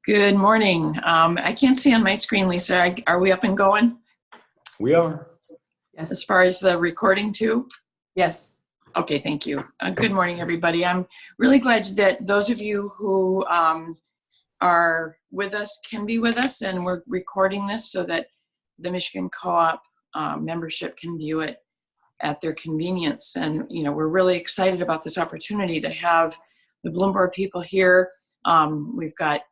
Good morning. I can't see on my screen, Lisa. Are we up and going? We are. Yes. As far as the recording too? Yes. Okay, thank you. Good morning, everybody. I'm really glad that those of you who are with us can be with us, and we're recording this so that the Michigan CoOp membership can view it at their convenience. And we're really excited about this opportunity to have the BloomBoard people here. We've got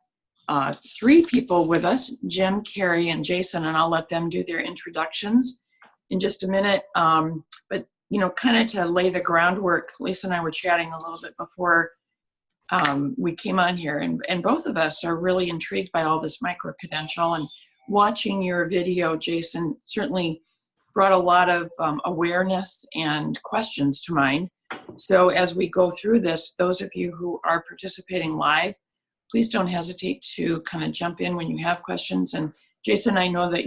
3 people with us, Jim, Carrie, and Jason, and I'll let them do their introductions in just a minute. But kind of to lay the groundwork, Lisa and I were chatting a little bit before we came on here, and both of us are really intrigued by all this micro-credential, and watching your video, Jason, certainly brought a lot of awareness and questions to mind. So as we go through this, those of you who are participating live, please don't hesitate to kind of jump in when you have questions. And Jason, I know that,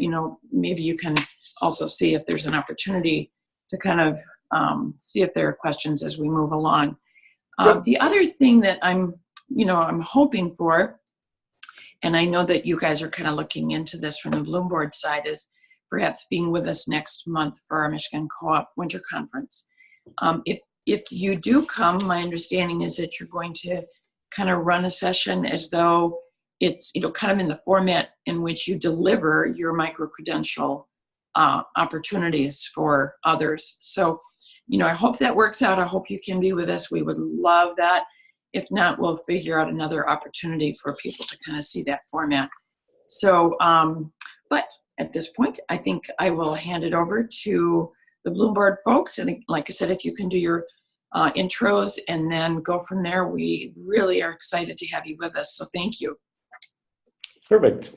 maybe you can also see if there's an opportunity to kind of see if there are questions as we move along. Yep. The other thing that I'm hoping for, and I know that you guys are kind of looking into this from the BloomBoard side, is perhaps being with us next month for our Michigan CoOp Winter Conference. If you do come, my understanding is that you're going to kind of run a session as though it's kind of in the format in which you deliver your micro-credential opportunities for others. So, I hope that works out. I hope you can be with us. We would love that. If not, we'll figure out another opportunity for people to kind of see that format. So, but at this point, I think I will hand it over to the BloomBoard folks. And like I said, if you can do your intros and then go from there. We really are excited to have you with us, so thank you. Perfect.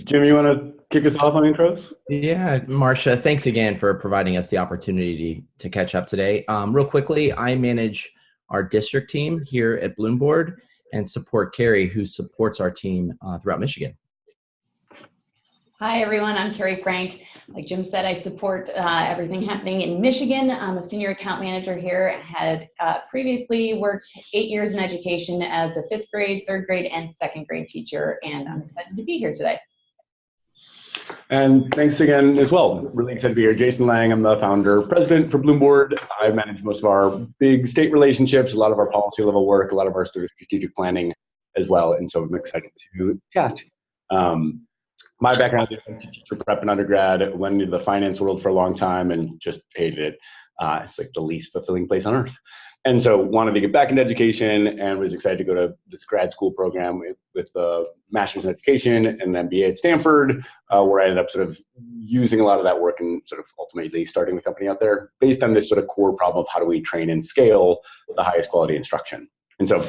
Jim, you want to kick us off on intros? Yeah, Marcia, thanks again for providing us the opportunity to catch up today. Real quickly, I manage our district team here at BloomBoard and support Carrie, who supports our team throughout Michigan. Hi, everyone. I'm Carrie Frank. Like Jim said, I support everything happening in Michigan. I'm a senior account manager here. Had previously worked 8 years in education as a 5th grade, 3rd grade, and 2nd grade teacher, and I'm excited to be here today. And thanks again as well. Really excited to be here. Jason Lang, I'm the founder, president for BloomBoard. I manage most of our big state relationships, a lot of our policy level work, a lot of our sort of strategic planning as well, and so I'm excited to chat. My background is teacher prep and undergrad. Went into the finance world for a long time and just hated it. It's like the least fulfilling place on earth. And so wanted to get back into education and was excited to go to this grad school program with the master's in education and an MBA at Stanford, where I ended up sort of using a lot of that work and sort of ultimately starting the company out there based on this sort of core problem of how do we train and scale the highest quality instruction. And so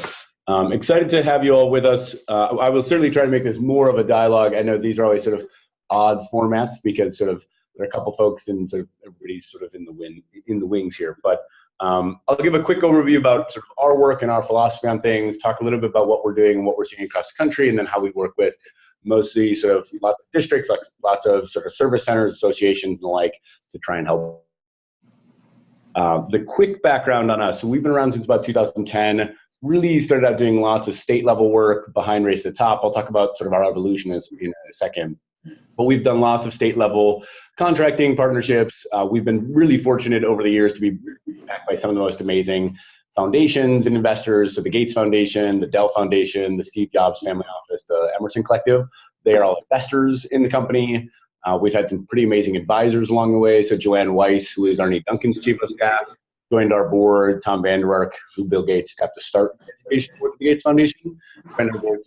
excited to have you all with us. I will certainly try to make this more of a dialogue. I know these are always sort of odd formats because sort of there are a couple folks and sort of everybody's sort of in the wings here. But I'll give a quick overview about sort of our work and our philosophy on things, talk a little bit about what we're doing and what we're seeing across the country, and then how we work with mostly sort of lots of districts, like lots of sort of service centers, associations, and the like to try and help. The quick background on us. So we've been around since about 2010. Really started out doing lots of state level work behind Race to the Top. I'll talk about sort of our evolution in a second. But we've done lots of state level contracting partnerships. We've been really fortunate over the years to be backed by some of the most amazing foundations and investors. So the Gates Foundation, the Dell Foundation, the Steve Jobs Family Office, the Emerson Collective. They are all investors in the company. We've had some pretty amazing advisors along the way. So Joanne Weiss, who is Arnie Duncan's chief of staff, joined our board. Tom Vander Ark, who Bill Gates got to start education with the Gates Foundation.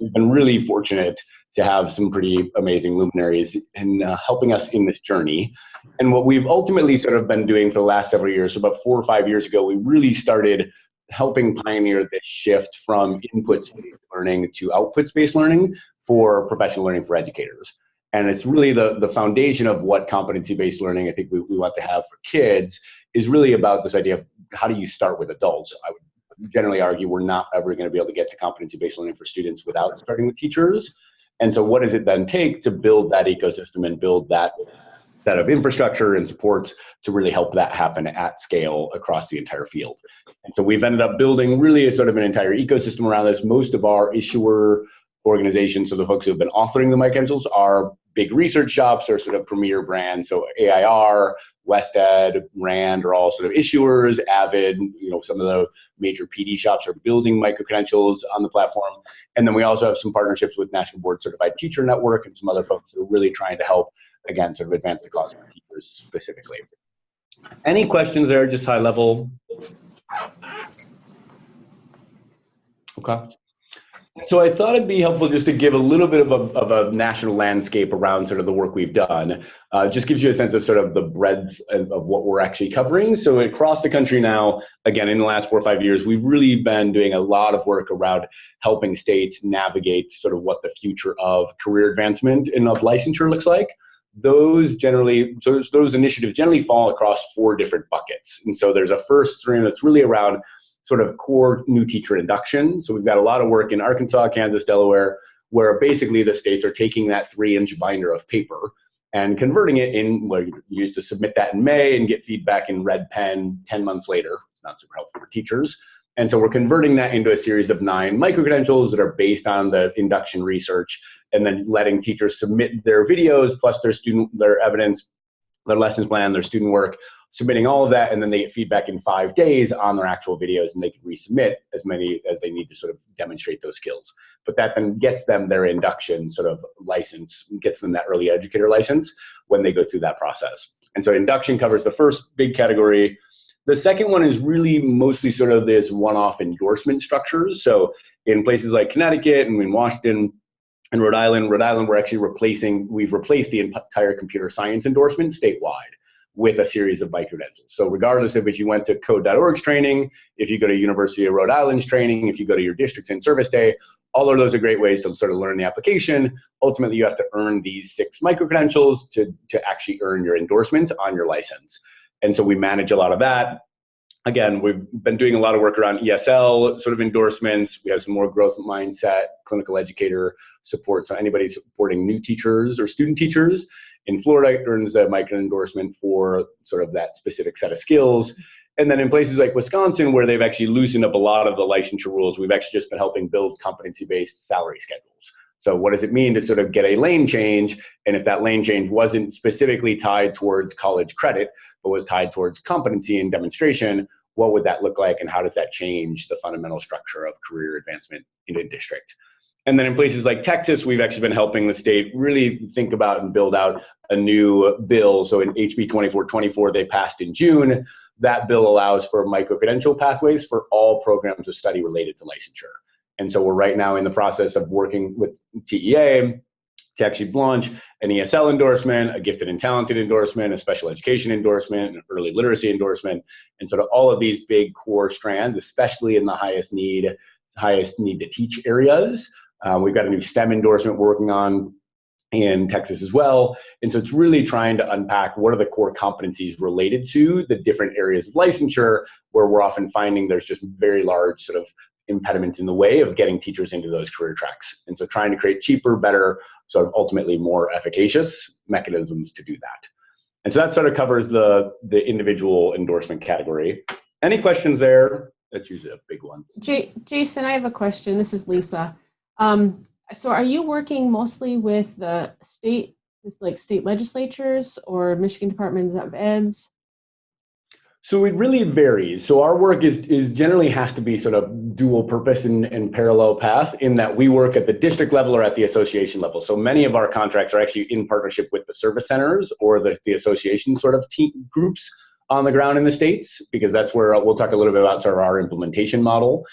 We've been really fortunate to have some pretty amazing luminaries in helping us in this journey. And what we've ultimately sort of been doing for the last several years, so about 4 or 5 years ago, we really started helping pioneer this shift from inputs-based learning to outputs-based learning for professional learning for educators. And it's really the foundation of what competency-based learning I think we want to have for kids is really about this idea of how do you start with adults. I would generally argue we're not ever going to be able to get to competency-based learning for students without starting with teachers. And so what does it then take to build that ecosystem and build that set of infrastructure and supports to really help that happen at scale across the entire field. And so we've ended up building really a sort of an entire ecosystem around this. Most of our issuer organizations, so the folks who have been authoring the micro-credentials, are big research shops or sort of premier brands. So AIR, WestEd, RAND are all sort of issuers. Avid, some of the major PD shops are building micro-credentials on the platform. And then we also have some partnerships with National Board Certified Teacher Network and some other folks that are really trying to help, again, sort of advance the cause of teachers specifically. Any questions there, just high level? Okay. So I thought it'd be helpful just to give a little bit of a national landscape around sort of the work we've done. Just gives you a sense of sort of the breadth of what we're actually covering. So across the country now, again, in the last 4 or 5 years, we've really been doing a lot of work around helping states navigate sort of what the future of career advancement and of licensure looks like. Those initiatives generally fall across 4 different buckets. And so there's a first stream that's really around sort of core new teacher induction. So we've got a lot of work in Arkansas, Kansas, Delaware, where basically the states are taking that 3-inch binder of paper and converting it in, where you used to submit that in May and get feedback in red pen 10 months later. It's not super helpful for teachers. And so we're converting that into a series of 9 micro-credentials that are based on the induction research, and then letting teachers submit their videos plus their evidence, their lessons plan, their student work, submitting all of that, and then they get feedback in 5 days on their actual videos, and they can resubmit as many as they need to sort of demonstrate those skills. But that then gets them their induction sort of license, gets them that early educator license when they go through that process. And so induction covers the first big category. The second one is really mostly sort of this one-off endorsement structures. So in places like Connecticut and in Washington and Rhode Island, we've replaced the entire computer science endorsement statewide with a series of micro-credentials. So regardless of if you went to code.org's training, if you go to University of Rhode Island's training, if you go to your district's in-service day, all of those are great ways to sort of learn the application. Ultimately, you have to earn these 6 micro-credentials to actually earn your endorsements on your license. And so we manage a lot of that. Again, we've been doing a lot of work around ESL sort of endorsements. We have some more growth mindset, clinical educator support. So anybody supporting new teachers or student teachers in Florida earns a micro endorsement for sort of that specific set of skills. And then in places like Wisconsin, where they've actually loosened up a lot of the licensure rules, we've actually just been helping build competency-based salary schedules. So what does it mean to sort of get a lane change? And if that lane change wasn't specifically tied towards college credit, but was tied towards competency and demonstration, what would that look like, and how does that change the fundamental structure of career advancement in a district? And then in places like Texas, we've actually been helping the state really think about and build out a new bill. So in HB 2424, they passed in June. That bill allows for micro-credential pathways for all programs of study related to licensure. And so we're right now in the process of working with TEA to actually launch an ESL endorsement, a gifted and talented endorsement, a special education endorsement, an early literacy endorsement, and sort of all of these big core strands, especially in the highest need to teach areas. We've got a new STEM endorsement we're working on in Texas as well. And so it's really trying to unpack what are the core competencies related to the different areas of licensure, where we're often finding there's just very large sort of impediments in the way of getting teachers into those career tracks. And so trying to create cheaper, better, sort of ultimately more efficacious mechanisms to do that. And so that sort of covers the individual endorsement category. Any questions there? That's usually a big one. Jason, I have a question. This is Lisa. So are you working mostly with the state legislatures or Michigan Department of Eds? So it really varies. So our work is generally has to be sort of dual purpose and parallel path, in that we work at the district level or at the association level. So many of our contracts are actually in partnership with the service centers or the association sort of team groups on the ground in the states, because that's where we'll talk a little bit about sort of our implementation model.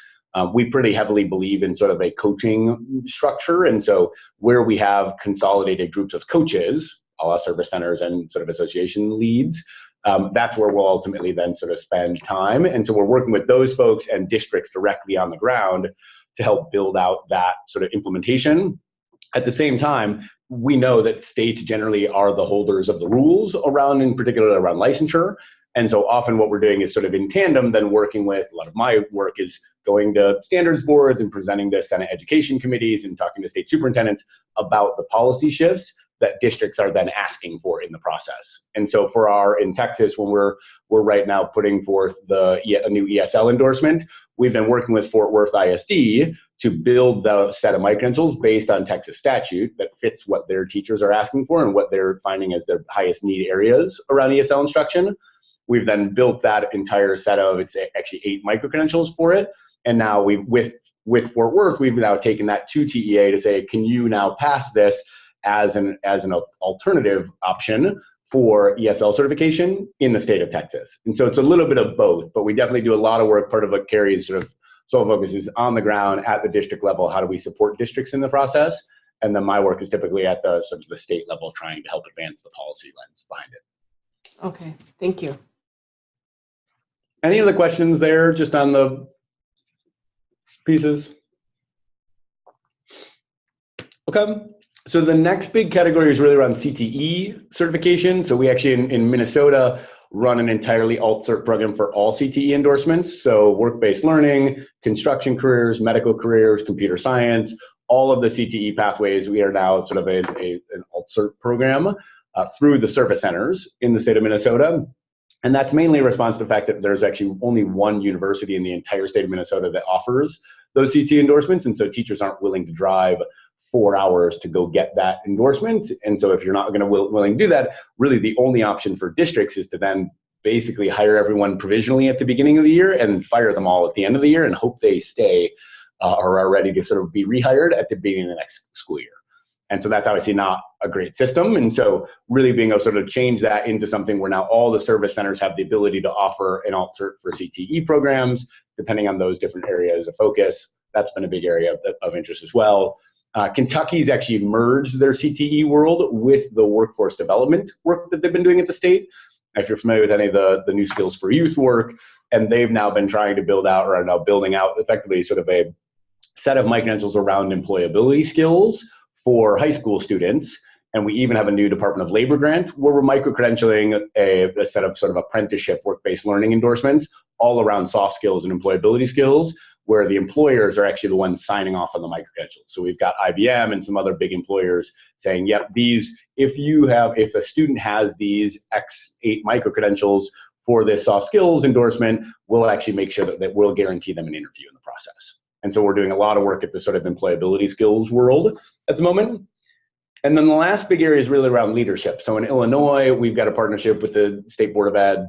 We pretty heavily believe in sort of a coaching structure. And so where we have consolidated groups of coaches, a la service centers and sort of association leads, that's where we'll ultimately then sort of spend time. And so we're working with those folks and districts directly on the ground to help build out that sort of implementation. At the same time, we know that states generally are the holders of the rules around, in particular around licensure. And so often what we're doing is sort of in tandem, then working with, a lot of my work is going to standards boards and presenting to Senate education committees and talking to state superintendents about the policy shifts that districts are then asking for in the process. And so in Texas, when we're right now putting forth a new ESL endorsement, we've been working with Fort Worth ISD to build the set of micro-credentials based on Texas statute that fits what their teachers are asking for and what they're finding as their highest need areas around ESL instruction. We've then built that entire set of, it's actually 8 micro-credentials for it. And now with Fort Worth, we've now taken that to TEA to say, can you now pass this as an alternative option for ESL certification in the state of Texas? And so it's a little bit of both, but we definitely do a lot of work. Part of what Carrie's sort of sole focus is on the ground at the district level. How do we support districts in the process? And then my work is typically at the sort of the state level, trying to help advance the policy lens behind it. Okay, thank you. Any other questions there just on the pieces? Okay, so the next big category is really around CTE certification. So we actually in Minnesota run an entirely alt-cert program for all CTE endorsements. So work-based learning, construction careers, medical careers, computer science, all of the CTE pathways, we are now sort of an alt-cert program through the service centers in the state of Minnesota. And that's mainly a response to the fact that there's actually only one university in the entire state of Minnesota that offers those CTE endorsements. And so teachers aren't willing to drive 4 hours to go get that endorsement. And so if you're not going to willing to do that, really the only option for districts is to then basically hire everyone provisionally at the beginning of the year and fire them all at the end of the year and hope they stay or are ready to sort of be rehired at the beginning of the next school year. And so that's obviously not a great system. And so really being able to sort of change that into something where now all the service centers have the ability to offer an alt-cert for CTE programs, depending on those different areas of focus. That's been a big area of interest as well. Kentucky's actually merged their CTE world with the workforce development work that they've been doing at the state. If you're familiar with any of the new skills for youth work, and they've now been trying to build out or are now building out effectively sort of a set of micro-credentials around employability skills for high school students. And we even have a new Department of Labor grant where we're micro-credentialing a set of sort of apprenticeship work-based learning endorsements all around soft skills and employability skills, where the employers are actually the ones signing off on the micro-credentials. So we've got IBM and some other big employers saying, yep, if a student has these X8 micro-credentials for this soft skills endorsement, we'll actually make sure that we'll guarantee them an interview in the process. And so we're doing a lot of work at the sort of employability skills world at the moment. And then the last big area is really around leadership. So in Illinois, we've got a partnership with the State Board of Ed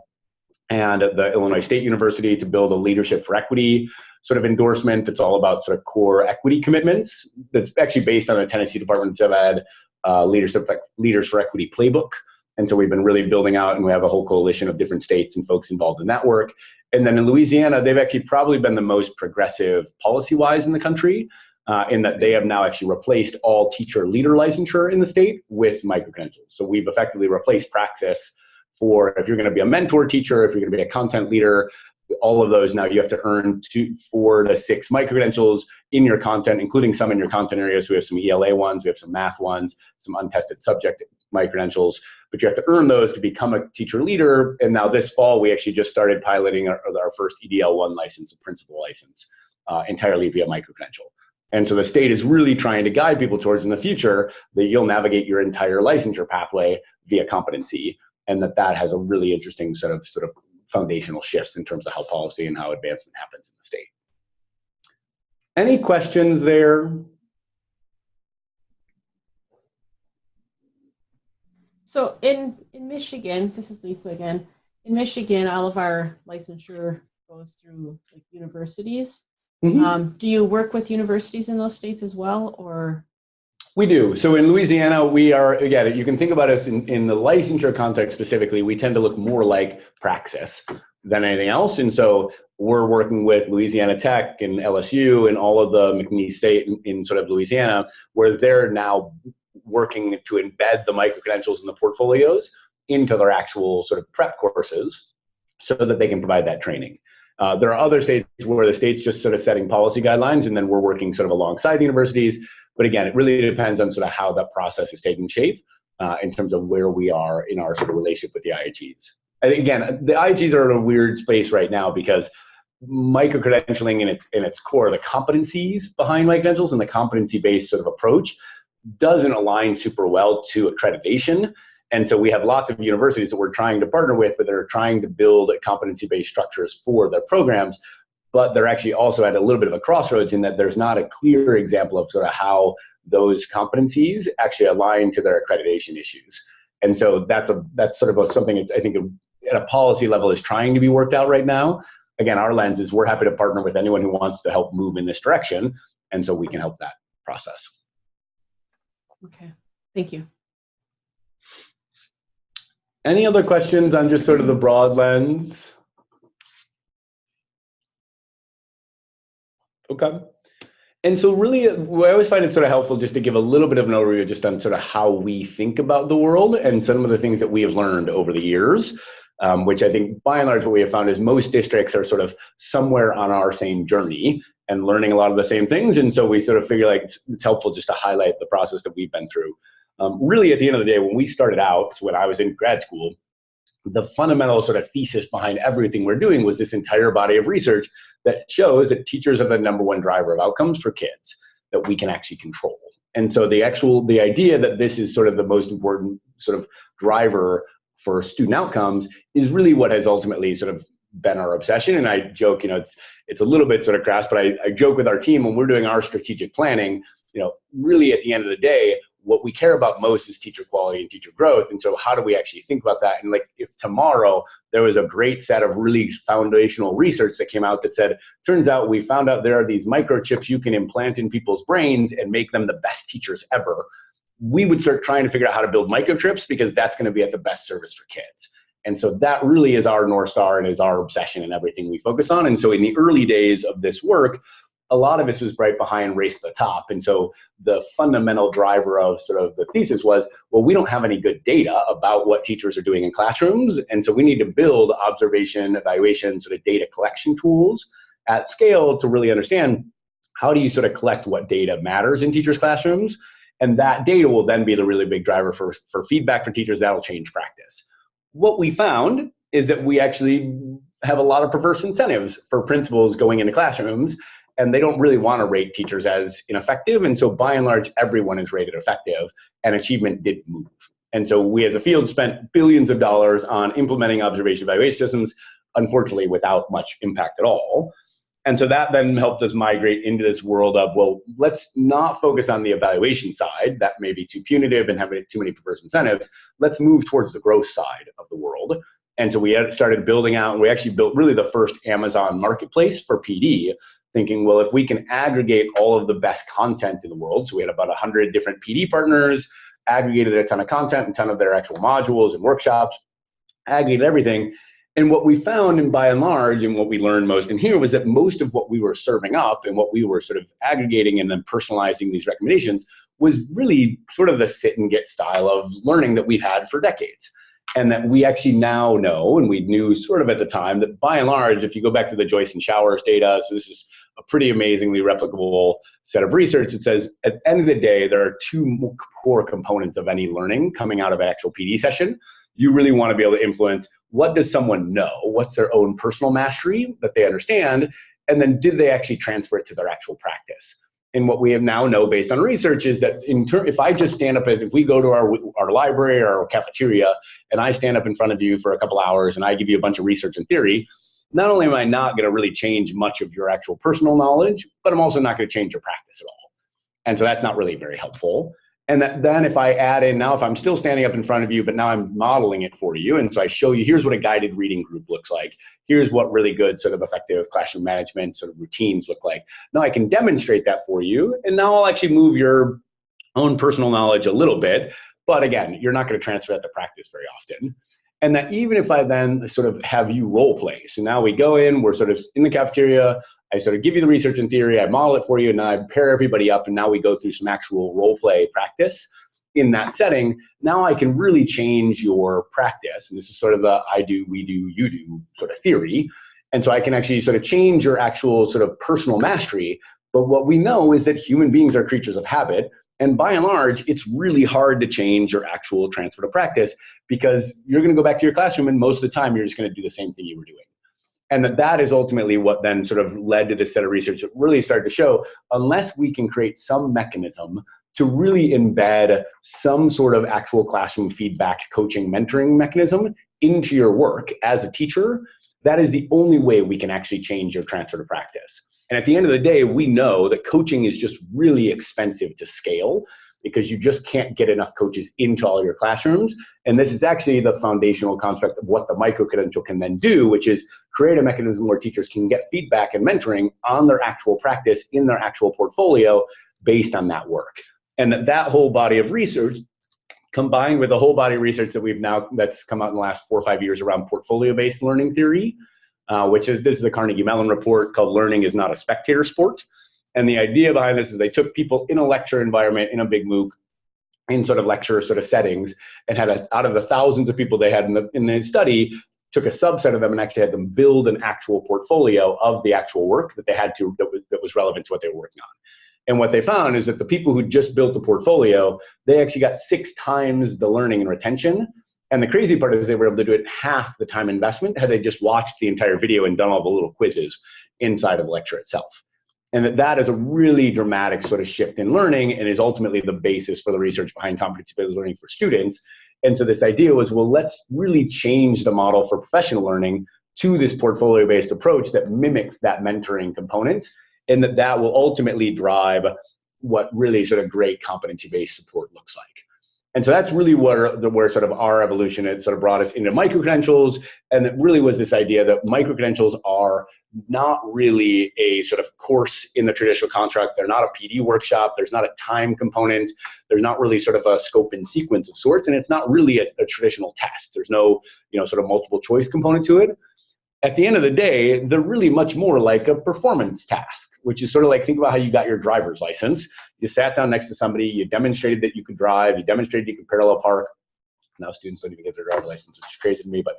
and the Illinois State University to build a leadership for equity sort of endorsement that's all about sort of core equity commitments. That's actually based on the Tennessee Department of Ed Leaders for Equity playbook. And so we've been really building out, and we have a whole coalition of different states and folks involved in that work. And then in Louisiana, they've actually probably been the most progressive policy-wise in the country, in that they have now actually replaced all teacher leader licensure in the state with micro-credentials. So we've effectively replaced praxis for if you're going to be a mentor teacher, if you're going to be a content leader, all of those now you have to earn 4 to 6 micro-credentials in your content, including some in your content areas. We have some ELA ones, we have some math ones, some untested subject micro-credentials, but you have to earn those to become a teacher leader. And now this fall, we actually just started piloting our first EDL1 license, a principal license, entirely via micro-credential. And so the state is really trying to guide people towards in the future that you'll navigate your entire licensure pathway via competency, and that has a really interesting sort of foundational shifts in terms of how policy and how advancement happens in the state. Any questions there? So in Michigan, this is Lisa again. In Michigan, all of our licensure goes through like universities. Mm-hmm. Do you work with universities in those states as well, or? We do. So in Louisiana, we are, again, you can think about us in the licensure context specifically, we tend to look more like praxis than anything else. And so we're working with Louisiana Tech and LSU and all of the McNeese State in sort of Louisiana, where they're now working to embed the micro-credentials in the portfolios into their actual sort of prep courses so that they can provide that training. There are other states where the state's just sort of setting policy guidelines, and then we're working sort of alongside the universities. But again, it really depends on sort of how that process is taking shape in terms of where we are in our sort of relationship with the IHEs. And again, the IHEs are in a weird space right now because micro-credentialing in its core, the competencies behind micro-credentials and the competency-based sort of approach, doesn't align super well to accreditation. And so we have lots of universities that we're trying to partner with, but they're trying to build competency-based structures for their programs, but they're actually also at a little bit of a crossroads in that there's not a clear example of sort of how those competencies actually align to their accreditation issues. And so that's sort of something I think at a policy level is trying to be worked out right now. Again, our lens is we're happy to partner with anyone who wants to help move in this direction, and so we can help that process. Okay, thank you. Any other questions on just sort of the broad lens? Okay. And so really, I always find it sort of helpful just to give a little bit of an overview just on sort of how we think about the world and some of the things that we have learned over the years, which I think by and large what we have found is most districts are sort of somewhere on our same journey and learning a lot of the same things. And so we sort of figure like it's helpful just to highlight the process that we've been through. Really, at the end of the day, when we started out, when I was in grad school, the fundamental sort of thesis behind everything we're doing was this entire body of research that shows that teachers are the #1 driver of outcomes for kids that we can actually control. And so the idea that this is sort of the most important sort of driver for student outcomes is really what has ultimately sort of been our obsession. And I joke, it's a little bit sort of crass, but I joke with our team when we're doing our strategic planning, really at the end of the day, what we care about most is teacher quality and teacher growth. And so how do we actually think about that? And like if tomorrow there was a great set of really foundational research that came out that said, turns out we found out there are these microchips you can implant in people's brains and make them the best teachers ever, we would start trying to figure out how to build microchips because that's going to be at the best service for kids. And so that really is our North Star and is our obsession and everything we focus on. And so in the early days of this work, a lot of this was right behind Race to the Top. And so the fundamental driver of sort of the thesis was, well, we don't have any good data about what teachers are doing in classrooms. And so we need to build observation, evaluation, sort of data collection tools at scale to really understand how do you sort of collect what data matters in teachers' classrooms. And that data will then be the really big driver for feedback for teachers that will change practice. What we found is that we actually have a lot of perverse incentives for principals going into classrooms, and they don't really want to rate teachers as ineffective. And so by and large, everyone is rated effective, and achievement didn't move. And so we as a field spent billions of dollars on implementing observation evaluation systems, unfortunately without much impact at all. And so that then helped us migrate into this world of, well, let's not focus on the evaluation side. That may be too punitive and have too many perverse incentives. Let's move towards the growth side of the world. And so we started building out, and we actually built really the first Amazon marketplace for PD, thinking, well, if we can aggregate all of the best content in the world, so we had about 100 different PD partners, aggregated a ton of content, a ton of their actual modules and workshops, aggregated everything. And what we found, and by and large, and what we learned most in here was that most of what we were serving up and what we were sort of aggregating and then personalizing these recommendations was really sort of the sit and get style of learning that we've had for decades. And that we actually now know, and we knew sort of at the time, that by and large, if you go back to the Joyce and Showers data, so this is a pretty amazingly replicable set of research, it says at the end of the day, there are two core components of any learning coming out of an actual PD session. You really want to be able to influence, what does someone know? What's their own personal mastery that they understand? And then did they actually transfer it to their actual practice? And what we have now know based on research is that if I just stand up, if we go to our library or our cafeteria, and I stand up in front of you for a couple hours and I give you a bunch of research and theory, not only am I not going to really change much of your actual personal knowledge, but I'm also not going to change your practice at all. And so that's not really very helpful. And then if I add in, now if I'm still standing up in front of you, but now I'm modeling it for you, and so I show you, here's what a guided reading group looks like. Here's what really good sort of effective classroom management sort of routines look like. Now I can demonstrate that for you, and now I'll actually move your own personal knowledge a little bit. But again, you're not going to transfer that to practice very often. And that even if I then sort of have you role play, so now we go in, we're sort of in the cafeteria, I sort of give you the research and theory, I model it for you, and I pair everybody up, and now we go through some actual role play practice in that setting. Now I can really change your practice, and this is sort of the I do, we do, you do sort of theory. And so I can actually sort of change your actual sort of personal mastery. But what we know is that human beings are creatures of habit. And by and large, it's really hard to change your actual transfer to practice, because you're going to go back to your classroom and most of the time you're just going to do the same thing you were doing. And that is ultimately what then sort of led to this set of research that really started to show, unless we can create some mechanism to really embed some sort of actual classroom feedback, coaching, mentoring mechanism into your work as a teacher, that is the only way we can actually change your transfer to practice. And at the end of the day, we know that coaching is just really expensive to scale because you just can't get enough coaches into all your classrooms. And this is actually the foundational construct of what the micro-credential can then do, which is create a mechanism where teachers can get feedback and mentoring on their actual practice in their actual portfolio based on that work. And that whole body of research, combined with the whole body of research that's come out in the last 4 or 5 years around portfolio-based learning theory, this is a Carnegie Mellon report called Learning is Not a Spectator Sport. And the idea behind this is they took people in a lecture environment, in a big MOOC, in sort of lecture sort of settings, and had out of the thousands of people they had in the study, took a subset of them and actually had them build an actual portfolio of the actual work that they had to, that was relevant to what they were working on. And what they found is that the people who just built the portfolio, they actually got 6 times the learning and retention. And the crazy part is they were able to do it in half the time investment had they just watched the entire video and done all the little quizzes inside of the lecture itself. And that is a really dramatic sort of shift in learning and is ultimately the basis for the research behind competency-based learning for students. And so this idea was, well, let's really change the model for professional learning to this portfolio-based approach that mimics that mentoring component, and that will ultimately drive what really sort of great competency-based support looks like. And so that's really where sort of our evolution had sort of brought us into micro-credentials, and it really was this idea that micro-credentials are not really a sort of course in the traditional construct. They're not a PD workshop. There's not a time component. There's not really sort of a scope and sequence of sorts, and it's not really a traditional test. There's no, sort of multiple choice component to it. At the end of the day, they're really much more like a performance task, which is sort of like, think about how you got your driver's license. You sat down next to somebody, you demonstrated that you could drive, you demonstrated you could parallel park. Now students don't even get their driver's license, which is crazy to me, but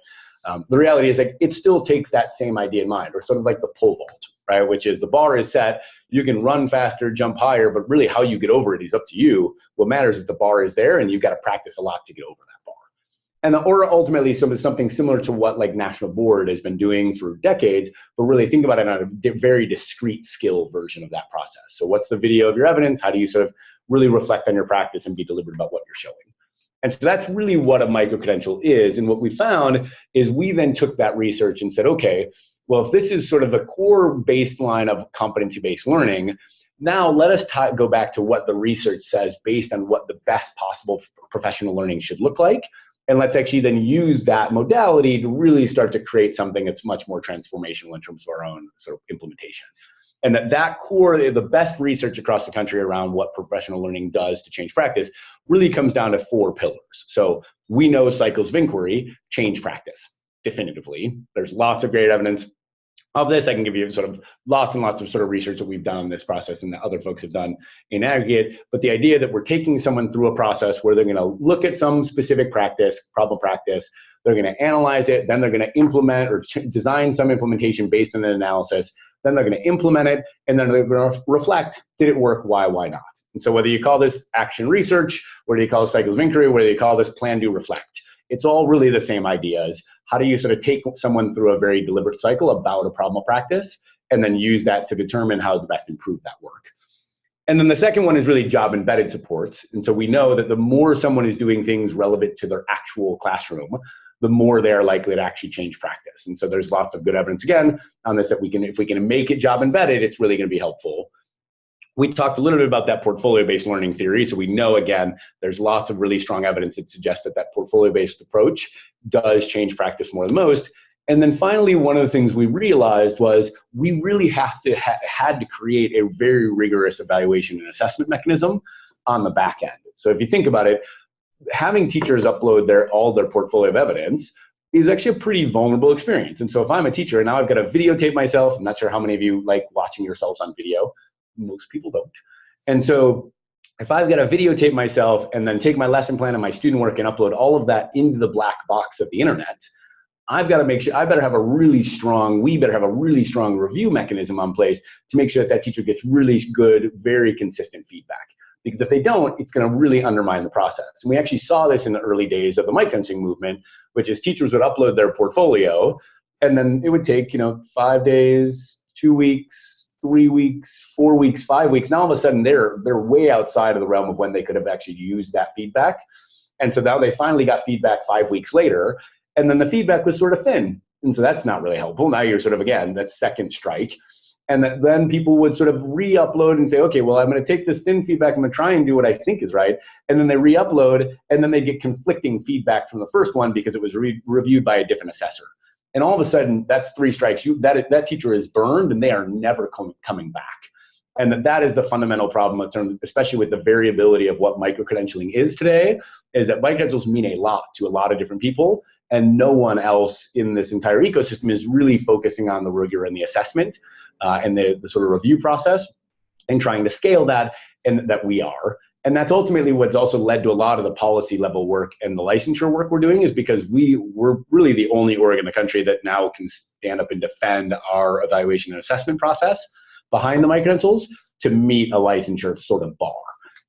the reality is, like, it still takes that same idea in mind, or sort of like the pole vault, right? Which is the bar is set, you can run faster, jump higher, but really how you get over it is up to you. What matters is the bar is there, and you've got to practice a lot to get over that bar. And or ultimately something similar to what like National Board has been doing for decades, but really think about it on a very discrete skill version of that process. So what's the video of your evidence? How do you sort of really reflect on your practice and be deliberate about what you're showing? And so that's really what a micro-credential is. And what we found is we then took that research and said, okay, well, if this is sort of the core baseline of competency-based learning, now let us go back to what the research says based on what the best possible professional learning should look like. And let's actually then use that modality to really start to create something that's much more transformational in terms of our own sort of implementation. And that core, the best research across the country around what professional learning does to change practice really comes down to 4 pillars. So we know cycles of inquiry change practice, definitively. There's lots of great evidence of this. I can give you sort of lots and lots of sort of research that we've done in this process and that other folks have done in aggregate. But the idea that we're taking someone through a process where they're going to look at some specific practice, problem practice, they're going to analyze it, then they're going to implement or design some implementation based on an analysis, then they're going to implement it, and then they're going to reflect, did it work, why not? And so whether you call this action research, whether you call it cycles of inquiry, whether you call this plan, do, reflect, it's all really the same ideas. How do you sort of take someone through a very deliberate cycle about a problem of practice and then use that to determine how to best improve that work? And then the second one is really job embedded supports. And so we know that the more someone is doing things relevant to their actual classroom, the more they're likely to actually change practice. And so there's lots of good evidence, again, on this, that if we can make it job embedded, it's really going to be helpful. We talked a little bit about that portfolio-based learning theory. So we know, again, there's lots of really strong evidence that suggests that that portfolio-based approach does change practice more than most. And then finally, one of the things we realized was we really had to create a very rigorous evaluation and assessment mechanism on the back end. So if you think about it, having teachers upload all their portfolio of evidence is actually a pretty vulnerable experience. And so if I'm a teacher and now I've got to videotape myself, I'm not sure how many of you like watching yourselves on video. Most people don't. And so if I've got to videotape myself and then take my lesson plan and my student work and upload all of that into the black box of the internet, I've got to make sure, we better have a really strong review mechanism in place to make sure that teacher gets really good, very consistent feedback. Because if they don't, it's going to really undermine the process. And we actually saw this in the early days of the micro-credentialing movement, which is teachers would upload their portfolio, and then it would take 5 days, 2 weeks, 3 weeks, 4 weeks, 5 weeks. Now all of a sudden they're way outside of the realm of when they could have actually used that feedback. And so now they finally got feedback 5 weeks later, and then the feedback was sort of thin. And so that's not really helpful. Now you're sort of, again, that's second strike. And then people would sort of re-upload and say, okay, well, I'm going to take this thin feedback, I'm going to try and do what I think is right. And then they re-upload, and then they get conflicting feedback from the first one because it was reviewed by a different assessor. And all of a sudden, that's 3 strikes. That teacher is burned, and they are never coming back. And that is the fundamental problem, especially with the variability of what micro-credentialing is today, is that micro-credentials mean a lot to a lot of different people, and no one else in this entire ecosystem is really focusing on the rigor and the assessment and the sort of review process and trying to scale that, and that we are. And that's ultimately what's also led to a lot of the policy level work and the licensure work we're doing, is because we're really the only org in the country that now can stand up and defend our evaluation and assessment process behind the micro-credentials to meet a licensure sort of bar.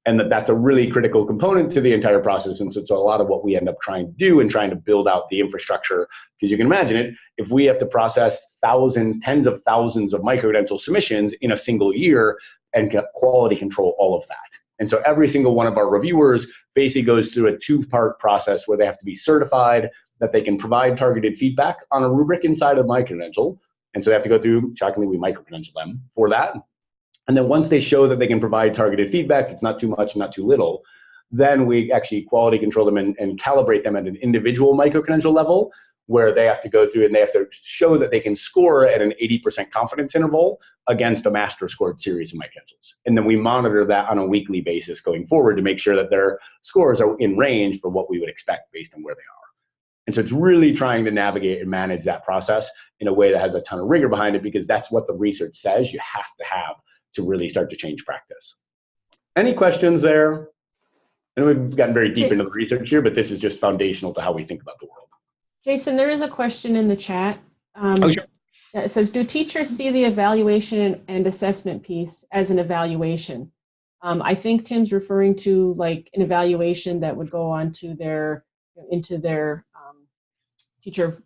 And that's a really critical component to the entire process. And so it's a lot of what we end up trying to do and trying to build out the infrastructure. Because you can imagine it, if we have to process thousands, tens of thousands of micro-credential submissions in a single year and quality control all of that. And so every single one of our reviewers basically goes through a 2-part process where they have to be certified that they can provide targeted feedback on a rubric inside of micro-credential. And so they have to go through, shockingly, we micro-credential them for that. And then once they show that they can provide targeted feedback, it's not too much, not too little, then we actually quality control them and calibrate them at an individual micro-credential level, where they have to go through and they have to show that they can score at an 80% confidence interval against a master scored series of micro-credentials. And then we monitor that on a weekly basis going forward to make sure that their scores are in range for what we would expect based on where they are. And so it's really trying to navigate and manage that process in a way that has a ton of rigor behind it, because that's what the research says you have to have to really start to change practice. Any questions there? I know we've gotten very deep into the research here, but this is just foundational to how we think about the world. Jason, there is a question in the chat. Oh, sure. It says, do teachers see the evaluation and assessment piece as an evaluation? I think Tim's referring to like an evaluation that would go on to into their teacher,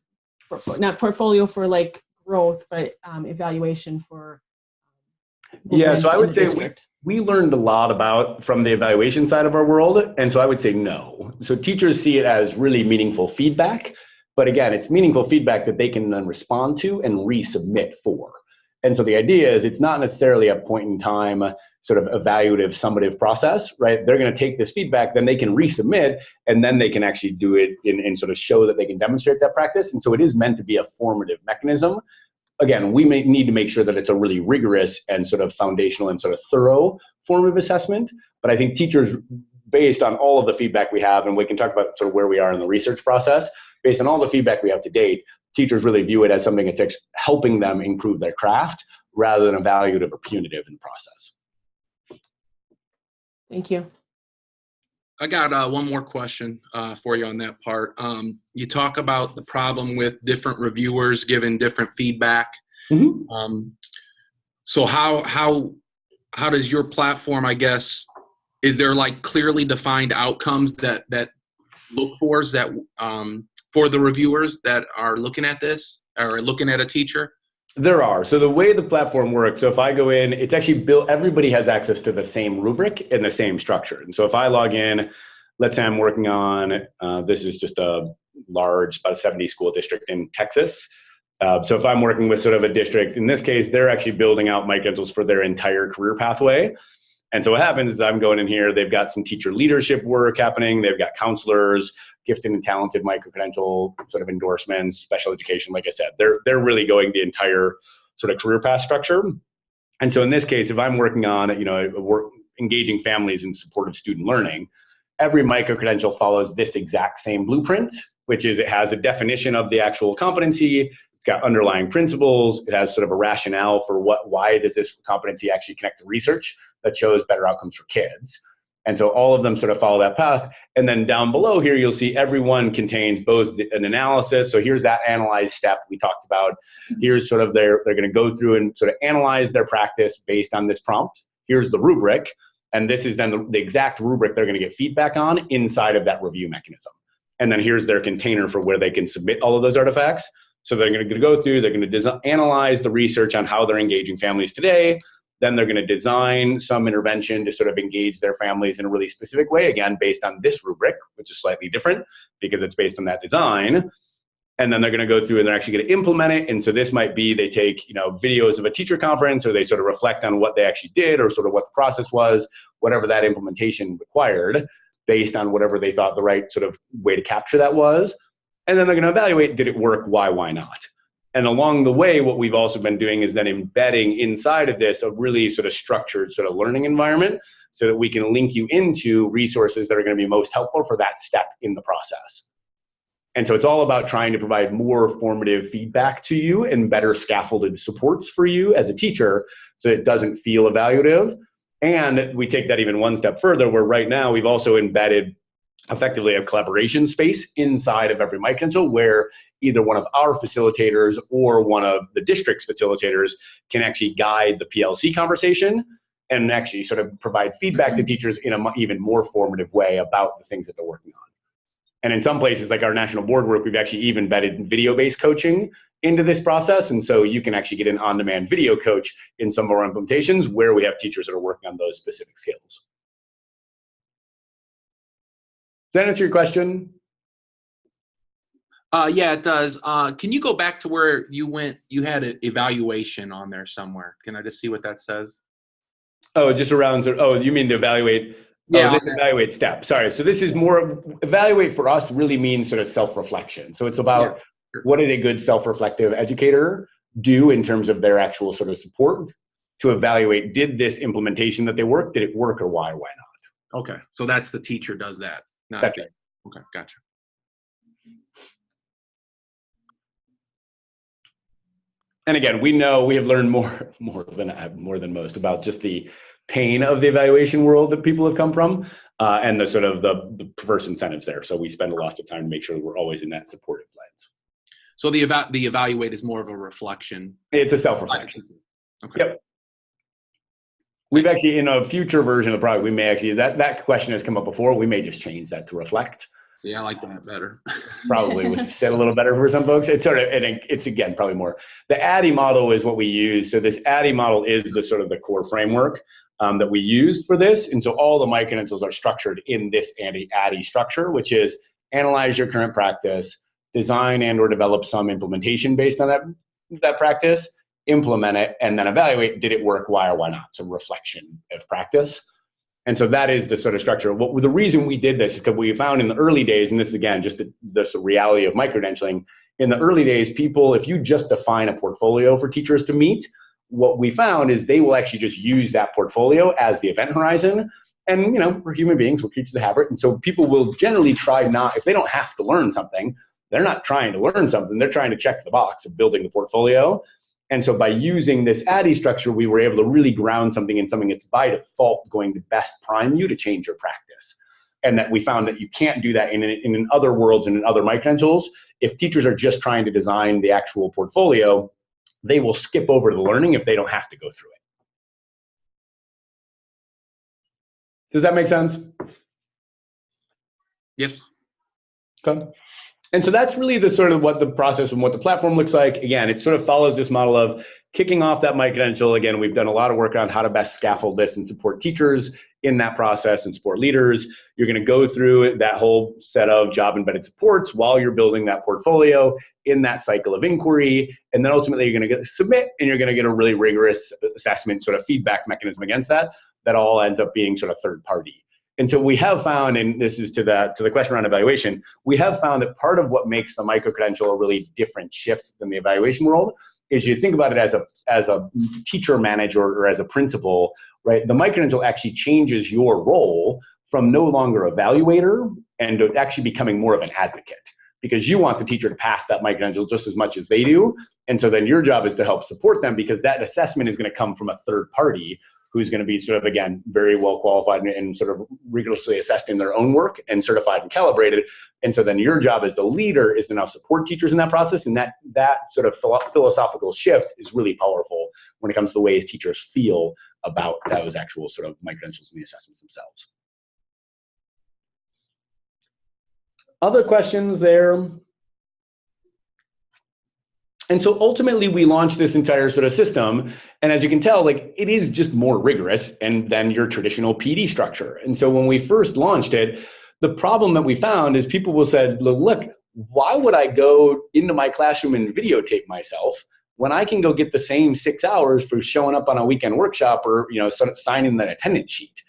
not portfolio for like growth, but evaluation for. Yeah, so I would say we learned a lot from the evaluation side of our world, and so I would say no. So teachers see it as really meaningful feedback, but again, it's meaningful feedback that they can then respond to and resubmit for. And so the idea is it's not necessarily a point in time sort of evaluative, summative process, right? They're going to take this feedback, then they can resubmit, and then they can actually do it and sort of show that they can demonstrate that practice. And so it is meant to be a formative mechanism. Again, we may need to make sure that it's a really rigorous and sort of foundational and sort of thorough form of assessment. But I think teachers, based on all of the feedback we have, and we can talk about sort of where we are in the research process, based on all the feedback we have to date, teachers really view it as something that's helping them improve their craft rather than evaluative or punitive in the process. Thank you. I got one more question for you on that part. You talk about the problem with different reviewers giving different feedback. Mm-hmm. So how does your platform, I guess, is there like clearly defined outcomes that look for the reviewers that are looking at this or looking at a teacher? There are. So the way the platform works, so if I go in, it's actually built, everybody has access to the same rubric and the same structure. And so if I log in, let's say I'm working on, this is just a large, about a 70 school district in Texas. So if I'm working with sort of a district, in this case, they're actually building out micro-credentials for their entire career pathway. And so what happens is I'm going in here, they've got some teacher leadership work happening, they've got counselors, gifted and talented micro-credential sort of endorsements, special education, like I said, they're really going the entire sort of career path structure. And so in this case, if I'm working on, engaging families in support of student learning, every micro-credential follows this exact same blueprint, which is it has a definition of the actual competency, it's got underlying principles, it has sort of a rationale for why does this competency actually connect to research that shows better outcomes for kids. And so all of them sort of follow that path. And then down below here, you'll see everyone contains both an analysis. So here's that analyze step we talked about. Here's sort of they're going to go through and sort of analyze their practice based on this prompt. Here's the rubric. And this is then the exact rubric they're going to get feedback on inside of that review mechanism. And then here's their container for where they can submit all of those artifacts. So they're going to go through, they're going to analyze the research on how they're engaging families today. Then they're going to design some intervention to sort of engage their families in a really specific way, again, based on this rubric, which is slightly different because it's based on that design. And then they're going to go through and they're actually going to implement it. And so this might be they take, videos of a teacher conference, or they sort of reflect on what they actually did, or sort of what the process was, whatever that implementation required, based on whatever they thought the right sort of way to capture that was. And then they're going to evaluate, did it work? Why not? And along the way, what we've also been doing is then embedding inside of this a really sort of structured sort of learning environment so that we can link you into resources that are going to be most helpful for that step in the process. And so it's all about trying to provide more formative feedback to you and better scaffolded supports for you as a teacher so it doesn't feel evaluative. And we take that even one step further, where right now we've also embedded effectively a collaboration space inside of every micro-credential where either one of our facilitators or one of the district's facilitators can actually guide the PLC conversation and actually sort of provide feedback to teachers in an even more formative way about the things that they're working on. And in some places, like our national board work, we've actually even embedded video-based coaching into this process. And so you can actually get an on-demand video coach in some of our implementations where we have teachers that are working on those specific skills. Does that answer your question? Yeah, it does. Can you go back to where you went? You had an evaluation on there somewhere. Can I just see what that says? Oh, just around, oh, you mean to evaluate? Yeah. Oh, this evaluate step. Sorry. So this is more, evaluate for us really means sort of self-reflection. So it's about what did a good self-reflective educator do in terms of their actual sort of support to evaluate, did this implementation that they worked, did it work or why not? Okay. So that's the teacher does that. That's right. Okay, gotcha. And again, we know we have learned more than most about just the pain of the evaluation world that people have come from, and the sort of the perverse incentives there. So we spend lots of time to make sure that we're always in that supportive lens. So the evaluate is more of a reflection. It's a self-reflection. Okay. Yep. We've actually, in a future version of the product, we may actually, that question has come up before, we may just change that to reflect. Yeah, I like that better. Probably would sit a little better for some folks. It's sort of, and it's again, probably more. The ADDIE model is what we use. So this ADDIE model is the sort of the core framework that we used for this. And so all the micro-credentials are structured in this ADDIE structure, which is analyze your current practice, design and or develop some implementation based on that practice, implement it, and then evaluate, did it work, why or why not? So reflection of practice. And so that is the sort of structure. The reason we did this is because we found in the early days, and this is again just the reality of micro-credentialing, in the early days, people, if you just define a portfolio for teachers to meet, what we found is they will actually just use that portfolio as the event horizon. And we're human beings, we're creatures of habit. And so people will generally try not, if they don't have to learn something, they're not trying to learn something, they're trying to check the box of building the portfolio. And so by using this ADDIE structure, we were able to really ground something in something that's by default going to best prime you to change your practice. And that we found that you can't do that in other worlds and in other micro-credentials. If teachers are just trying to design the actual portfolio, they will skip over the learning if they don't have to go through it. Does that make sense? Yes. Okay. And so that's really the sort of what the process and what the platform looks like. Again, it sort of follows this model of kicking off that micro-credential. Again, we've done a lot of work on how to best scaffold this and support teachers in that process and support leaders. You're going to go through that whole set of job embedded supports while you're building that portfolio in that cycle of inquiry. And then ultimately you're going to submit, and you're going to get a really rigorous assessment sort of feedback mechanism against that. That all ends up being sort of third party. And so we have found, and this is to the question around evaluation, we have found that part of what makes the micro-credential a really different shift than the evaluation world is you think about it as a teacher manager or as a principal, right? The micro-credential actually changes your role from no longer evaluator and to actually becoming more of an advocate, because you want the teacher to pass that micro-credential just as much as they do. And so then your job is to help support them, because that assessment is going to come from a third party who's going to be sort of, again, very well qualified and sort of rigorously assessed in their own work and certified and calibrated. And so then your job as the leader is to now support teachers in that process. And that sort of philosophical shift is really powerful when it comes to the ways teachers feel about those actual sort of micro-credentials and the assessments themselves. Other questions there? And so ultimately we launched this entire sort of system. And as you can tell, like it is just more rigorous than your traditional PD structure. And so when we first launched it, the problem that we found is people will say, look, why would I go into my classroom and videotape myself when I can go get the same 6 hours for showing up on a weekend workshop or, you know, sort of signing that attendance sheet?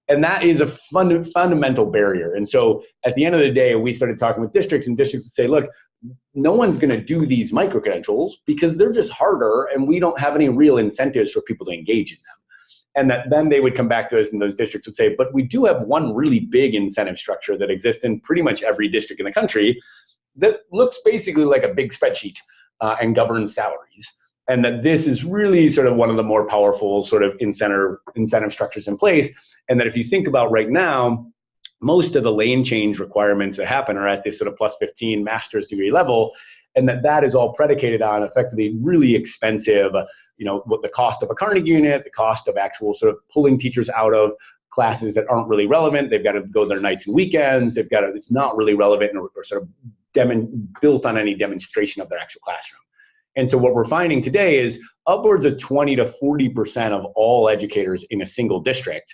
And that is a fundamental barrier. And so at the end of the day, we started talking with districts, and districts would say, look, no one's going to do these micro-credentials because they're just harder and we don't have any real incentives for people to engage in them. And that then they would come back to us and those districts would say, but we do have one really big incentive structure that exists in pretty much every district in the country that looks basically like a big spreadsheet and governs salaries. And that this is really sort of one of the more powerful sort of incentive structures in place. And that if you think about right now, most of the lane change requirements that happen are at this sort of plus 15 master's degree level, and that is all predicated on effectively really expensive, you know, what the cost of a Carnegie unit, the cost of actual sort of pulling teachers out of classes that aren't really relevant. They've got to go their nights and weekends. It's not really relevant or sort of built on any demonstration of their actual classroom. And so what we're finding today is upwards of 20 to 40% of all educators in a single district,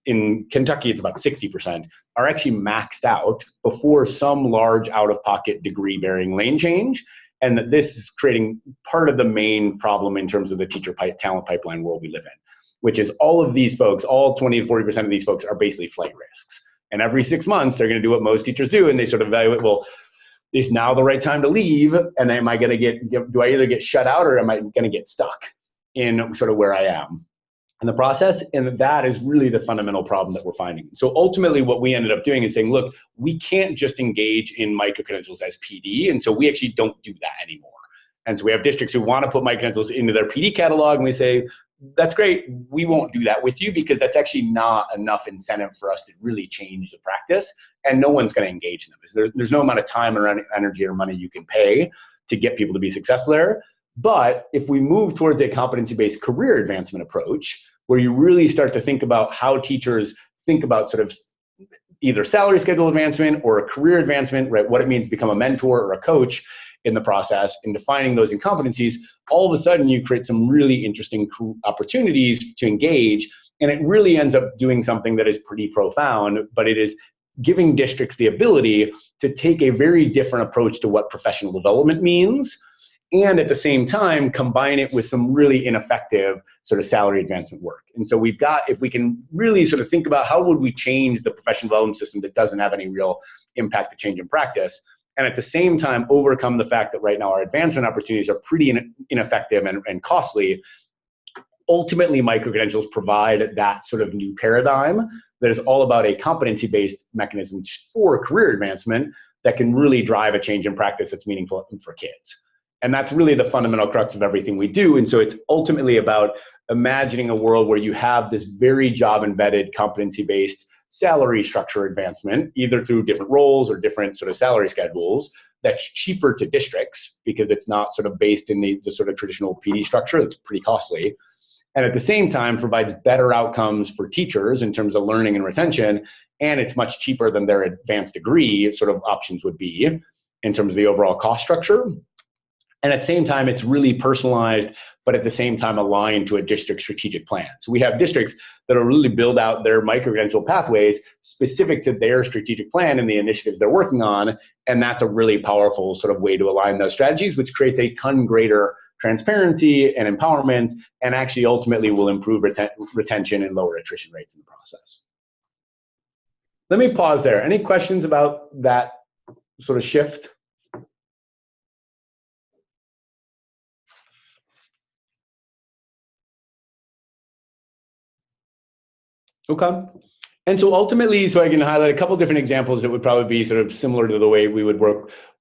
in Kentucky it's about 60%, are actually maxed out before some large out-of-pocket degree-bearing lane change. And that this is creating part of the main problem in terms of the teacher talent pipeline world we live in, which is all of these folks, all 20 to 40% of these folks are basically flight risks. And every 6 months, they're going to do what most teachers do, and they sort of evaluate, well, is now the right time to leave? And am I going to do I either get shut out or am I going to get stuck in sort of where I am in the process? And that is really the fundamental problem that we're finding. So ultimately what we ended up doing is saying, look, we can't just engage in micro-credentials as PD. And so we actually don't do that anymore. And so we have districts who want to put micro-credentials into their PD catalog, and we say, that's great, we won't do that with you because that's actually not enough incentive for us to really change the practice, and no one's going to engage in them. There's no amount of time or energy or money you can pay to get people to be successful there. But if we move towards a competency-based career advancement approach, where you really start to think about how teachers think about sort of either salary schedule advancement or a career advancement, right? What it means to become a mentor or a coach in the process, and defining those incompetencies, all of a sudden you create some really interesting opportunities to engage. And it really ends up doing something that is pretty profound, but it is giving districts the ability to take a very different approach to what professional development means, and at the same time combine it with some really ineffective sort of salary advancement work. And so we've got, if we can really sort of think about how would we change the professional development system that doesn't have any real impact to change in practice, and at the same time overcome the fact that right now our advancement opportunities are pretty ineffective and costly, ultimately micro-credentials provide that sort of new paradigm that is all about a competency-based mechanism for career advancement that can really drive a change in practice that's meaningful for kids. And that's really the fundamental crux of everything we do. And so it's ultimately about imagining a world where you have this very job-embedded, competency-based salary structure advancement, either through different roles or different sort of salary schedules, that's cheaper to districts because it's not sort of based in the sort of traditional PD structure. It's pretty costly. And at the same time provides better outcomes for teachers in terms of learning and retention, and it's much cheaper than their advanced degree sort of options would be in terms of the overall cost structure. And at the same time, it's really personalized, but at the same time aligned to a district strategic plan. So we have districts that will really build out their micro-credential pathways specific to their strategic plan and the initiatives they're working on. And that's a really powerful sort of way to align those strategies, which creates a ton greater transparency and empowerment, and actually ultimately will improve retention and lower attrition rates in the process. Let me pause there. Any questions about that sort of shift? Okay. And so ultimately, so I can highlight a couple different examples that would probably be sort of similar to the way we would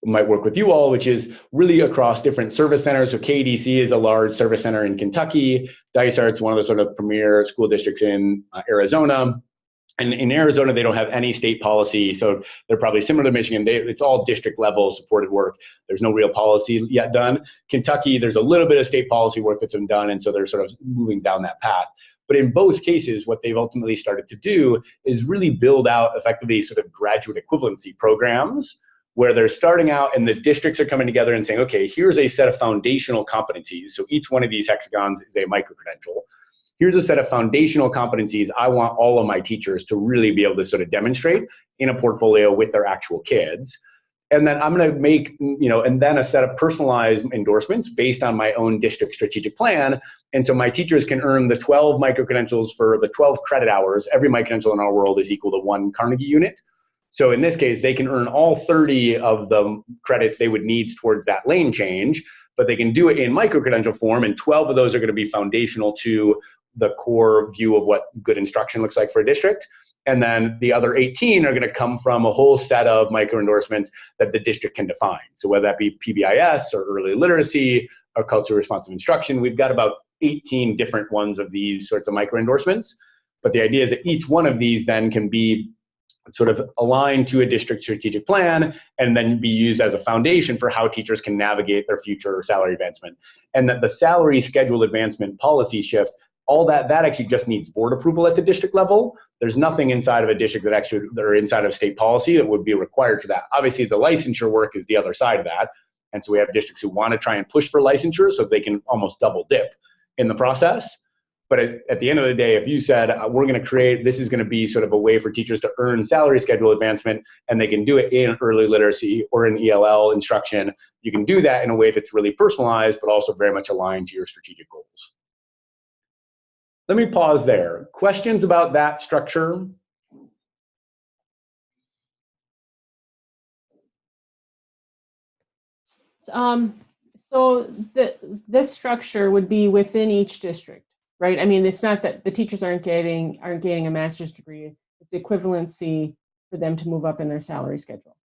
might work with you all, which is really across different service centers. So KDC is a large service center in Kentucky. Dysart's one of the sort of premier school districts in Arizona. And in Arizona, they don't have any state policy. So they're probably similar to Michigan. It's all district level supported work. There's no real policy yet done. Kentucky, there's a little bit of state policy work that's been done. And so they're sort of moving down that path. But in both cases, what they've ultimately started to do is really build out effectively sort of graduate equivalency programs where they're starting out and the districts are coming together and saying, okay, here's a set of foundational competencies. So each one of these hexagons is a micro-credential. Here's a set of foundational competencies I want all of my teachers to really be able to sort of demonstrate in a portfolio with their actual kids. And then I'm going to make, and then a set of personalized endorsements based on my own district strategic plan. And so my teachers can earn the 12 micro-credentials for the 12 credit hours. Every micro-credential in our world is equal to 1 Carnegie unit. So in this case, they can earn all 30 of the credits they would need towards that lane change, but they can do it in micro-credential form, and 12 of those are going to be foundational to the core view of what good instruction looks like for a district. And then the other 18 are going to come from a whole set of micro-endorsements that the district can define. So whether that be PBIS or early literacy or culturally responsive instruction, we've got about 18 different ones of these sorts of micro-endorsements. But the idea is that each one of these then can be sort of aligned to a district strategic plan and then be used as a foundation for how teachers can navigate their future salary advancement. And that the salary schedule advancement policy shift, all that actually just needs board approval at the district level. There's nothing inside of a district that are inside of state policy that would be required for that. Obviously, the licensure work is the other side of that. And so we have districts who want to try and push for licensure so they can almost double dip in the process. But at the end of the day, if you said, we're going to create, this is going to be sort of a way for teachers to earn salary schedule advancement, and they can do it in early literacy or in ELL instruction, you can do that in a way that's really personalized, but also very much aligned to your strategic goals. Let me pause there. Questions about that structure? So this structure would be within each district, right? I mean, it's not that the teachers aren't gaining a master's degree. It's equivalency for them to move up in their salary schedule.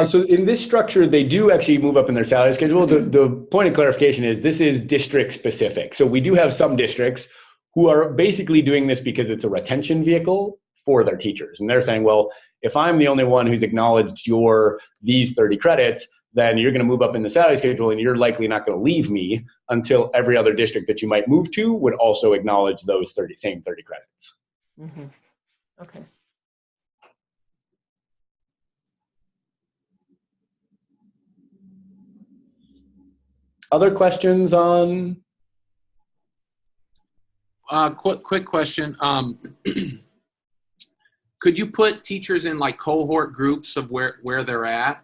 So in this structure, they do actually move up in their salary schedule. The point of clarification is this is district specific. So we do have some districts who are basically doing this because it's a retention vehicle for their teachers. And they're saying, well, if I'm the only one who's acknowledged these 30 credits, then you're going to move up in the salary schedule and you're likely not going to leave me until every other district that you might move to would also acknowledge those same 30 credits. Mm-hmm. Okay. Other questions on? Quick question. Could you put teachers in like cohort groups of where they're at?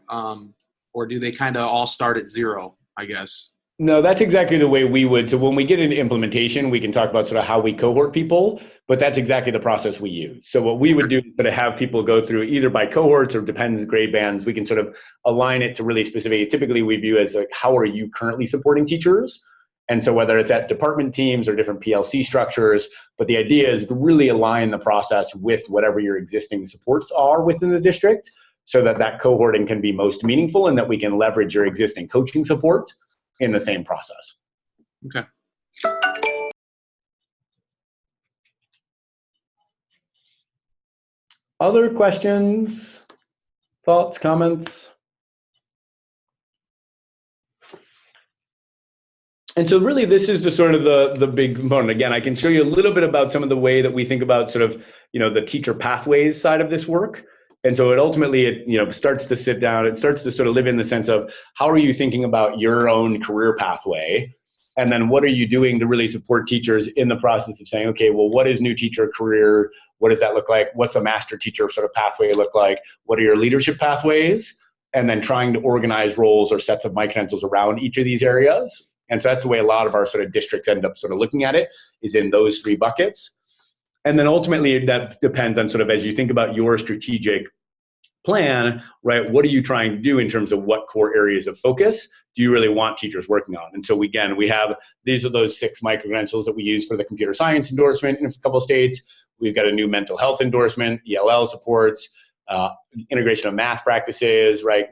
Or do they kind of all start at zero, I guess? No, that's exactly the way we would. So when we get into implementation, we can talk about sort of how we cohort people, but that's exactly the process we use. So what we would do is sort of have people go through either by cohorts or depends grade bands. We can sort of align it to really specific. Typically we view as like, how are you currently supporting teachers? And so whether it's at department teams or different PLC structures, but the idea is to really align the process with whatever your existing supports are within the district so that that cohorting can be most meaningful and that we can leverage your existing coaching support in the same process. Okay. Other questions, thoughts, comments? And so really this is the sort of the big component. Again, I can show you a little bit about some of the way that we think about sort of, the teacher pathways side of this work. And so it ultimately, starts to sit down, it starts to sort of live in the sense of how are you thinking about your own career pathway? And then what are you doing to really support teachers in the process of saying, okay, well, what is new teacher career? What does that look like? What's a master teacher sort of pathway look like? What are your leadership pathways? And then trying to organize roles or sets of micro-credentials around each of these areas. And so that's the way a lot of our sort of districts end up sort of looking at it, is in those 3 buckets. And then ultimately that depends on sort of, as you think about your strategic plan, right, what are you trying to do in terms of what core areas of focus do you really want teachers working on? And so we have, these are those 6 micro-credentials that we use for the computer science endorsement in a couple of states. We've got a new mental health endorsement, ELL supports, integration of math practices, right,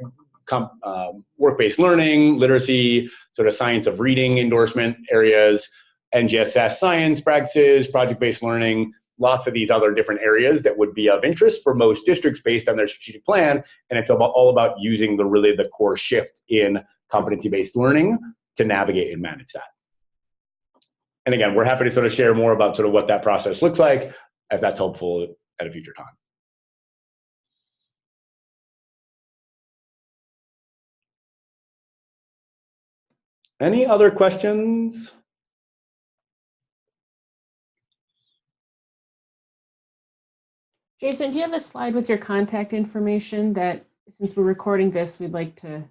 work-based learning, literacy, sort of science of reading endorsement areas, NGSS science practices, project-based learning, lots of these other different areas that would be of interest for most districts based on their strategic plan. And it's all about using the core shift in competency-based learning to navigate and manage that. And again, we're happy to sort of share more about sort of what that process looks like, if that's helpful at a future time. Any other questions? Jason, do you have a slide with your contact information that, since we're recording this, we'd like to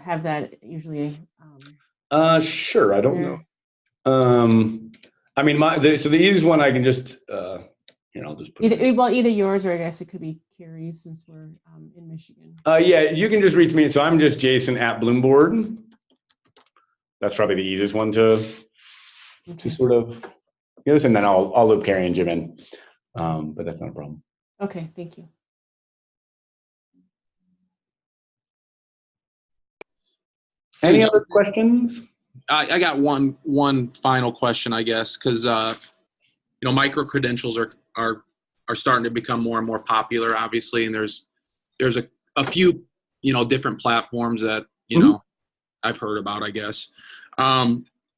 have that usually? Sure. I don't know. I mean, so the easiest one I can just, I'll just put either yours, or I guess it could be Carrie's, since we're in Michigan. Yeah, you can just reach me. So I'm just Jason at BloomBoard. That's probably the easiest one to sort of use, and then I'll loop Carrie and Jim in. But that's not a problem. Okay, thank you. Any other questions? I got one final question, I guess, because micro credentials are starting to become more and more popular, obviously, and there's a few different platforms that I've heard about, I guess.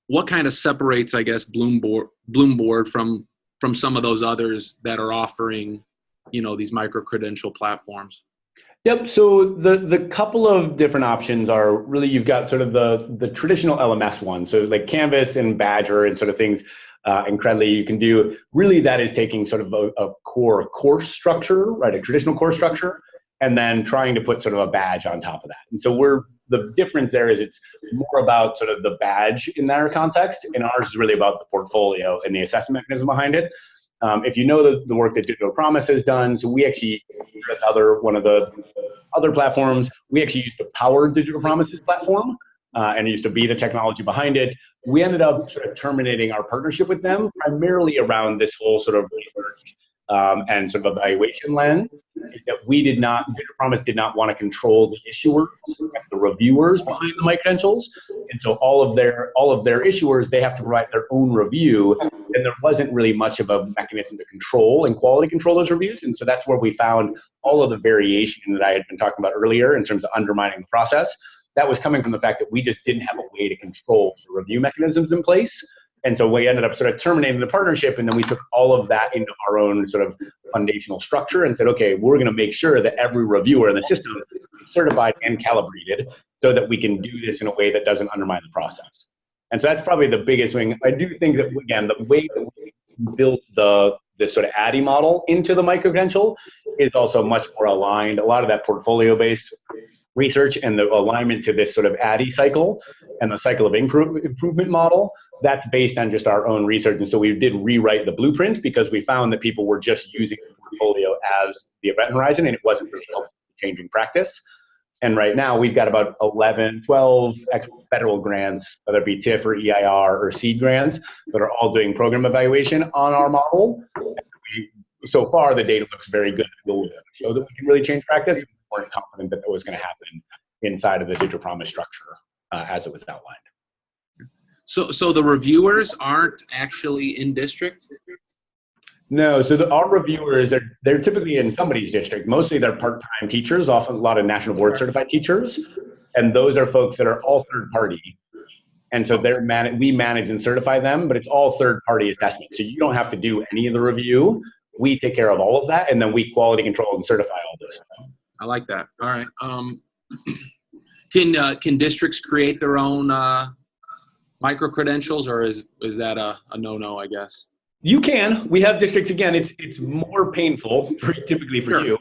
What kind of separates, I guess, BloomBoard from some of those others that are offering these micro credential platforms? Yep. So the couple of different options are really, you've got sort of the traditional LMS one. So like Canvas and Badger and sort of things, and Credly, you can do, really that is taking sort of a core course structure, right? A traditional course structure, and then trying to put sort of a badge on top of that. And so the difference there is it's more about sort of the badge in our context, and ours is really about the portfolio and the assessment mechanism behind it. If you know the work that Digital Promise has done, so we actually, one of the other platforms, we actually used to power Digital Promise's platform, and it used to be the technology behind it. We ended up sort of terminating our partnership with them primarily around this whole sort of research and sort of evaluation lens, that Digital Promise did not want to control the issuers, the reviewers behind the micro-credentials. And so all of their issuers, they have to provide their own review, and there wasn't really much of a mechanism to control and quality control those reviews. And so that's where we found all of the variation that I had been talking about earlier in terms of undermining the process. That was coming from the fact that we just didn't have a way to control the review mechanisms in place. And so we ended up sort of terminating the partnership, and then we took all of that into our own sort of foundational structure and said, okay, we're going to make sure that every reviewer in the system is certified and calibrated so that we can do this in a way that doesn't undermine the process. And so that's probably the biggest thing. I do think that, again, the way that we built this sort of ADDIE model into the micro-credential is also much more aligned. A lot of that portfolio-based research and the alignment to this sort of ADDIE cycle and the cycle of improvement model, that's based on just our own research. And so we did rewrite the blueprint because we found that people were just using the portfolio as the event horizon, and it wasn't really helping changing practice. And right now we've got about 11, 12 federal grants, whether it be TIF or EIR or SEED grants, that are all doing program evaluation on our model. So far, the data looks very good. We'll show that we can really change practice. We're confident that was going to happen inside of the Digital Promise structure as it was outlined. So the reviewers aren't actually in district? No, so our reviewers, they're typically in somebody's district. Mostly they're part-time teachers, often a lot of national board certified teachers. And those are folks that are all third party. And so we manage and certify them, but it's all third party assessment. So you don't have to do any of the review. We take care of all of that, and then we quality control and certify all those. I like that. All right. Can districts create their own micro credentials, or is that a no-no, I guess? You can. We have districts, again, it's more painful typically for you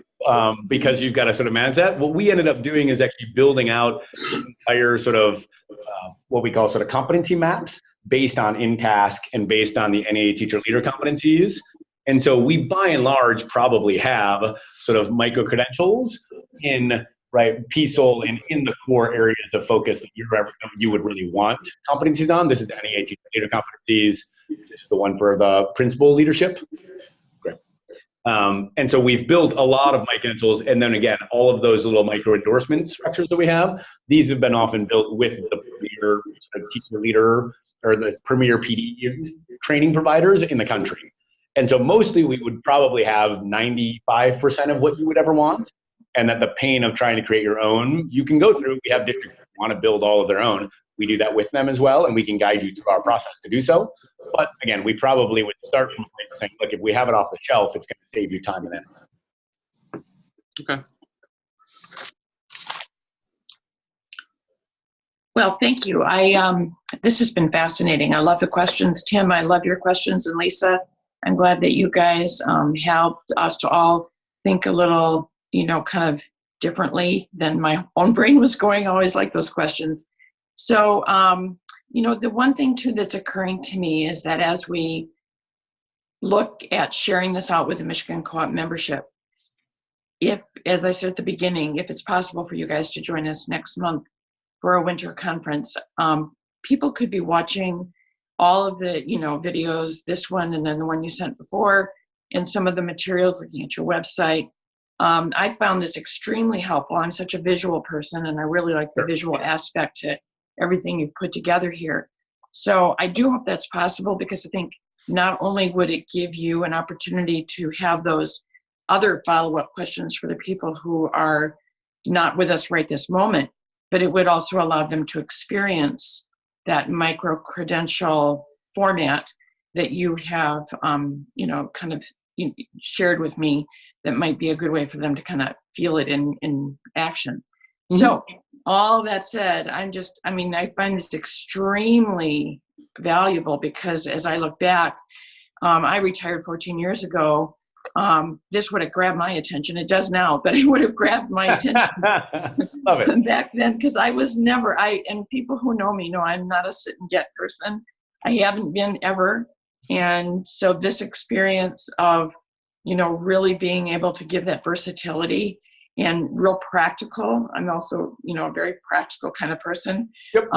because you've got to sort of manage that. What we ended up doing is actually building out entire sort of what we call sort of competency maps based on in-task and based on the NAA teacher leader competencies. And so we, by and large, probably have sort of micro credentials in PSOL and in the core areas of focus that you would really want competencies on. This is the NAA teacher leader competencies. This is the one for the principal leadership. Great. And so we've built a lot of micro credentials, and then again, all of those little micro endorsement structures that we have, these have been often built with the premier teacher leader or the premier PD training providers in the country. And so mostly we would probably have 95% of what you would ever want, and that the pain of trying to create your own, you can go through. We have districts that want to build all of their own. We do that with them as well, and we can guide you through our process to do so. But again, we probably would start from a place of saying, look, if we have it off the shelf, it's going to save you time and energy. Okay. Well, thank you. This has been fascinating. I love the questions, Tim. I love your questions, and Lisa. I'm glad that you guys helped us to all think a little, kind of differently than my own brain was going. I always like those questions. So, the one thing too that's occurring to me is that as we look at sharing this out with the Michigan CoOp membership, if, as I said at the beginning, if it's possible for you guys to join us next month for a winter conference, people could be watching all of the, videos, this one and then the one you sent before, and some of the materials, looking at your website. I found this extremely helpful. I'm such a visual person, and I really like the visual aspect to everything you've put together here. So I do hope that's possible, because I think not only would it give you an opportunity to have those other follow-up questions for the people who are not with us right this moment, but it would also allow them to experience that micro-credential format that you have, kind of shared with me, that might be a good way for them to kind of feel it in action. Mm-hmm. So all that said, I find this extremely valuable, because as I look back, I retired 14 years ago. This would have grabbed my attention. It does now, but it would have grabbed my attention Love it. back then, because I was never, and people who know me know I'm not a sit and get person. I haven't been ever. And so this experience of, really being able to give that versatility and real practical, I'm also, a very practical kind of person, yep.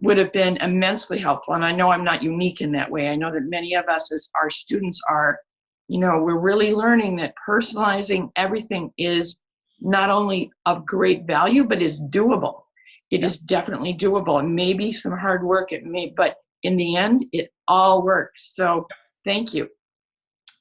Would have been immensely helpful. And I know I'm not unique in that way. I know that many of us, as our students are, we're really learning that personalizing everything is not only of great value, but is doable. It is definitely doable. And maybe some hard work, but in the end, it all works. So thank you.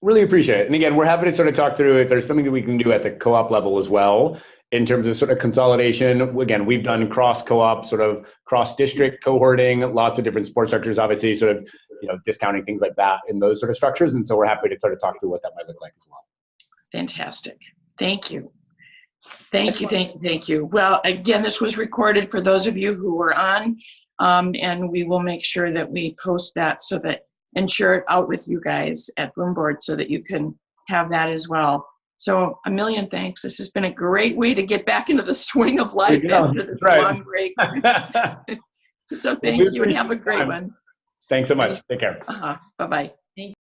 Really appreciate it. And again, we're happy to sort of talk through if there's something that we can do at the co-op level as well, in terms of sort of consolidation. Again, we've done cross co-op, sort of cross-district cohorting, lots of different support structures, obviously sort of, discounting things like that in those sort of structures. And so we're happy to sort of talk through what that might look like as well. Fantastic. Thank you. Thank you. Well, again, this was recorded for those of you who were on, and we will make sure that we post that and share it out with you guys at BloomBoard, so that you can have that as well. So a million thanks. This has been a great way to get back into the swing of life after this long break. So thank you, and have a great one. Thanks so much. Take care. Bye-bye.